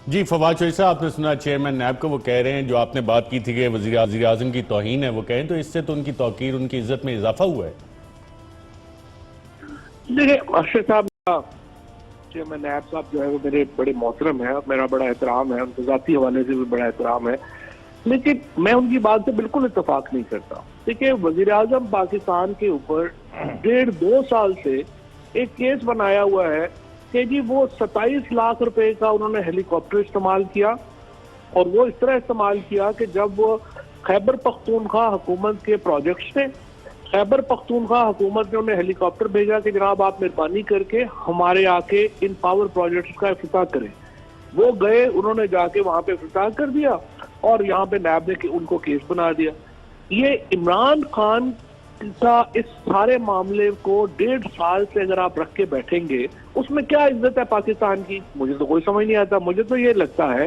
جی فواد چوہدری صاحب، آپ نے سنا چیئرمین نیب کو، وہ کہہ رہے ہیں جو آپ نے بات کی تھی کہ وزیر اعظم کی توہین ہے، وہ کہیں تو اس سے تو ان کی توقیر، ان کی عزت میں اضافہ ہوا ہے۔ دیکھیں ارشد صاحب، چیئرمین نیب صاحب جو ہے وہ میرے بڑے محترم ہیں اور میرا بڑا احترام ہے، ان کے ذاتی حوالے سے بھی بڑا احترام ہے، لیکن میں ان کی بات سے بالکل اتفاق نہیں کرتا۔ دیکھیں وزیر اعظم پاکستان کے اوپر 1.5-2 سال سے ایک کیس بنایا ہوا ہے کہ جی وہ 27 لاکھ روپے کا انہوں نے ہیلی کاپٹر استعمال کیا، اور وہ اس طرح استعمال کیا کہ جب وہ خیبر پختونخوا حکومت کے پروجیکٹس تھے، خیبر پختونخوا حکومت نے انہیں ہیلی کاپٹر بھیجا کہ جناب آپ مہربانی کر کے ہمارے آ کے ان پاور پروجیکٹس کا افتتاح کریں۔ وہ گئے، انہوں نے جا کے وہاں پہ افتتاح کر دیا اور یہاں پہ نیب نے ان کو کیس بنا دیا۔ یہ عمران خان کا اس سارے معاملے کو 1.5 سال سے اگر آپ رکھ کے بیٹھیں گے، اس میں کیا عزت ہے پاکستان کی؟ مجھے تو کوئی سمجھ نہیں آتا۔ مجھے تو یہ لگتا ہے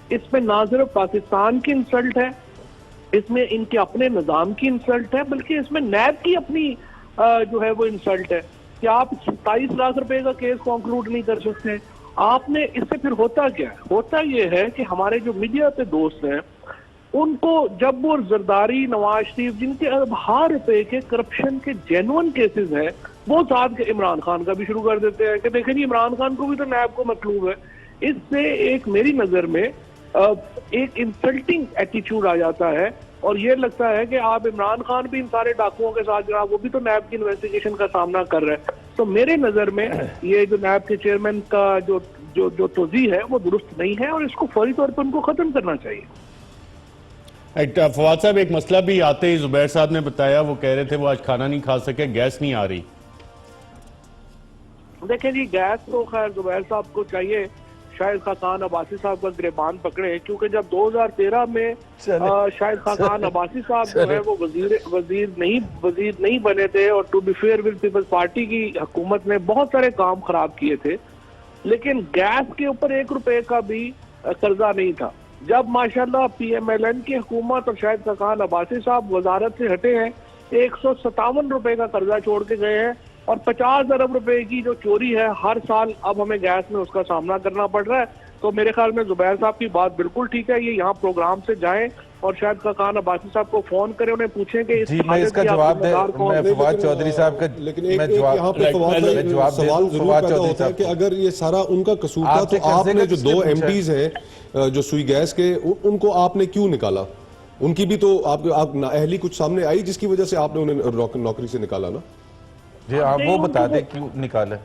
اس میں نہ صرف پاکستان کی انسلٹ ہے، اس میں ان کے اپنے نظام کی انسلٹ ہے، بلکہ اس میں نیب کی اپنی جو ہے وہ انسلٹ ہے کہ آپ 27 لاکھ روپے کا کیس کنکلوڈ نہیں کر سکتے۔ آپ نے اس سے پھر ہوتا کیا ہے؟ ہوتا یہ ہے کہ ہمارے جو میڈیا پہ دوست ہیں ان کو جب وہ زرداری، نواز شریف، جن کے اربوں روپے کے کرپشن کے جینون کیسز ہیں، وہ ساتھ کے عمران خان کا بھی شروع کر دیتے ہیں کہ دیکھیں جی عمران خان کو بھی تو نیب کو مطلوب ہے۔ اس سے ایک میری نظر میں ایک انسلٹنگ ایٹیچیوڈ آ جاتا ہے، اور یہ لگتا ہے کہ آپ عمران خان بھی ان سارے ڈاکوؤں کے ساتھ جناب وہ بھی تو نیب کی انویسٹیگیشن کا سامنا کر رہے ہیں۔ تو میرے نظر میں یہ جو نیب کے چیئرمین کا جو توضیح ہے وہ درست نہیں ہے، اور اس کو فوری طور پر ان کو ختم کرنا چاہیے۔ فواد صاحب، ایک مسئلہ بھی آتے ہی زبیر صاحب نے بتایا، وہ کہہ رہے تھے وہ آج کھانا نہیں کھا سکے، گیس نہیں آ رہی۔ دیکھیں جی گیس تو خیر زبیر صاحب کو چاہیے شاہد خاقان عباسی صاحب کا گریبان پکڑے، کیونکہ جب 2013 میں شاہد خاقان عباسی صاحب جو ہے وہ وزیر نہیں بنے تھے، اور to be fair with Peoples Party کی حکومت نے بہت سارے کام خراب کیے تھے، لیکن گیس کے اوپر 1 روپے کا بھی قرضہ نہیں تھا۔ جب ماشاءاللہ پی ایم ایل این کی حکومت اور شاہد خاقان عباسی صاحب وزارت سے ہٹے ہیں، 157 روپے کا قرضہ چھوڑ کے گئے ہیں، اور 50 ارب روپے کی جو چوری ہے ہر سال اب ہمیں گیس میں اس کا سامنا کرنا پڑ رہا ہے۔ تو میرے خیال میں زبیر صاحب کی بات بالکل ٹھیک ہے، یہ یہاں پروگرام سے جائیں اور شاید خاقان عباسی صاحب کو فون کریں، انہیں پوچھیں کہ میں اس کا جواب دے، میں فواد چودھری صاحب کا لیکن یہاں پہ سوال ضرور پیدا ہوتا ہے کہ اگر یہ سارا ان کا قصور تھا تو آپ نے جو 2 ایم پیز ہیں جو سوئی گیس کے، ان کو آپ نے کیوں نکالا؟ ان کی بھی تو آپ نااہلی کچھ سامنے آئی جس کی وجہ سے آپ نے انہیں نوکری سے نکالا نا؟ جی آپ وہ بتا دیں کیوں نکالا؟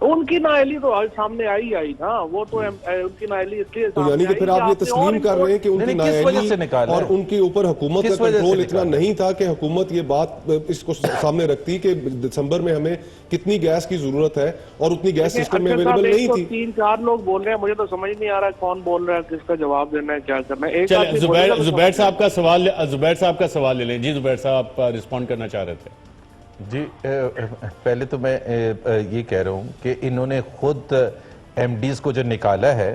ان کی نااہلی تو آج سامنے آئی نا، وہ تو ان کی نااہلی اس لیے تو یعنی کہ پھر آپ یہ تسلیم کر رہے ہیں کہ ان کی نااہلی اور ان کے اوپر حکومت کا کنٹرول اتنا نہیں تھا کہ حکومت یہ بات اس کو سامنے رکھتی کہ دسمبر میں ہمیں کتنی گیس کی ضرورت ہے اور اتنی گیس سسٹم میں اویلیبل نہیں تھی۔ 3-4 لوگ بول رہے ہیں، مجھے تو سمجھ نہیں آ رہا کون بول رہا ہے، کس کا جواب دینا ہے، کیا کرنا ہے۔ زبیر صاحب کا سوال لے لیں۔ جی زبیر صاحب آپ رسپونڈ کرنا چاہ رہے تھے۔ جی پہلے تو میں یہ کہہ رہا ہوں کہ انہوں نے خود ایم ڈیز کو جو نکالا ہے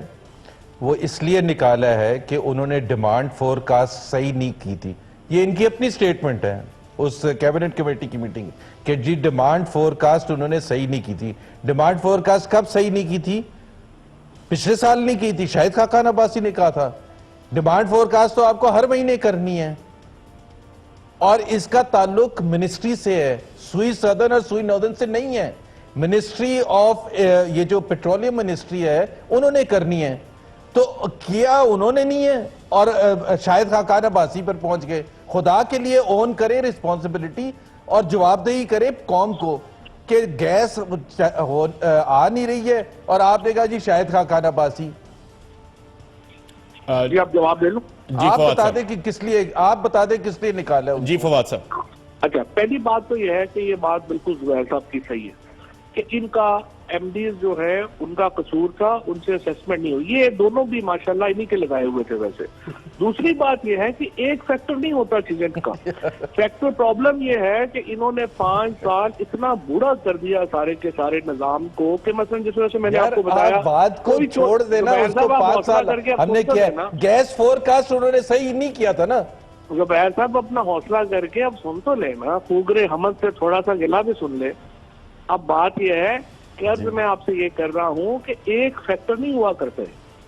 وہ اس لیے نکالا ہے کہ انہوں نے ڈیمانڈ فورکاسٹ صحیح نہیں کی تھی۔ یہ ان کی اپنی سٹیٹمنٹ ہے اس کیبنٹ کمیٹی کی میٹنگ کہ جی ڈیمانڈ فورکاسٹ انہوں نے صحیح نہیں کی تھی۔ ڈیمانڈ فورکاسٹ کب صحیح نہیں کی تھی؟ پچھلے سال نہیں کی تھی، شاہد خاقان عباسی نے کہا تھا ڈیمانڈ فورکاسٹ تو آپ کو ہر مہینے کرنی ہے، اور اس کا تعلق منسٹری سے ہے، سوئی سدرن اور سوئی ناردرن سے نہیں ہے۔ منسٹری آف یہ جو پیٹرولیم منسٹری ہے انہوں نے کرنی ہے، تو کیا انہوں نے نہیں ہے اور شاہد خاقان عباسی پر پہنچ گئے۔ خدا کے لیے اون کرے رسپانسبلٹی اور جواب دہی کرے قوم کو کہ گیس آ نہیں رہی ہے اور آپ نے کہا جی شاہد خاقان عباسی۔ جی آپ جواب دے لوں؟ آپ بتا دیں کہ کس لیے، آپ بتا دیں کس لیے نکالا ہے۔ جی فواد صاحب۔ اچھا، پہلی بات تو یہ ہے کہ یہ بات بالکل زبیر صاحب کی صحیح ہے کہ ان کا ایم ڈیز جو ہے ان کا قصور تھا، ان سے اسیسمنٹ نہیں ہوئی۔ یہ دونوں بھی ماشاءاللہ انہی کے لگائے ہوئے تھے۔ ویسے دوسری بات یہ ہے کہ ایک فیکٹر نہیں ہوتا چیزیں کا، فیکٹر پرابلم یہ ہے کہ انہوں نے 5 سال اتنا برا کر دیا سارے کے سارے نظام کو کہ مثلا جس وجہ سے میں نے آپ کو بتایا، بات کو چھوڑ دینا، اس کو 5 سال ہم نے کیا گیس فورکاسٹ انہوں نے صحیح نہیں کیا تھا نا۔ زبیر صاحب اپنا حوصلہ کر کے اب سن تو لے نا، خوگرے حمد سے تھوڑا سا گلا بھی سن لے۔ اب بات یہ ہے کہ میں آپ سے یہ کر رہا ہوں کہ ایک فیکٹر نہیں ہوا کرتے،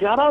11